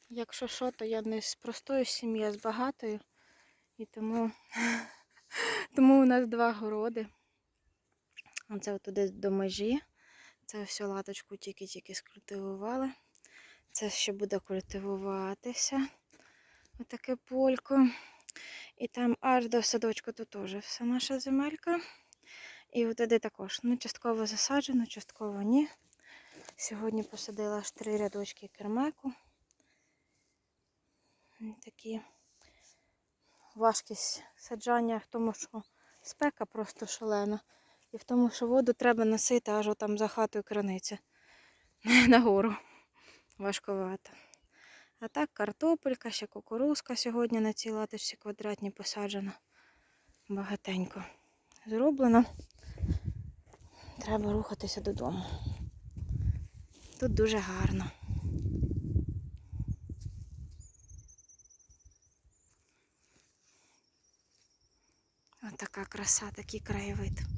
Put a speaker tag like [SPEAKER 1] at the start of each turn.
[SPEAKER 1] Якщо що, то я не з простої сім'ї, а з багатої. І тому у нас 2 городи. Оце отуди до межі. Це всю латочку тільки-тільки скультивували. Це ще буде культивуватися. Отаке полько. І там аж до садочку тут теж вся наша земелька. І отуди також. Ну, частково засаджено, частково ні. Сьогодні посадила аж 3 рядочки кермеку. Такі важкість саджання в тому, що спека просто шалена. І в тому, що воду треба носити аж там за хатою краниця. Нагору. Важковато. А так картопелька, ще кукурузка сьогодні на цій латочці квадратній посаджена. Багатенько зроблено. Треба рухатися додому. Тут дуже гарно. Ось така краса, такий краєвид.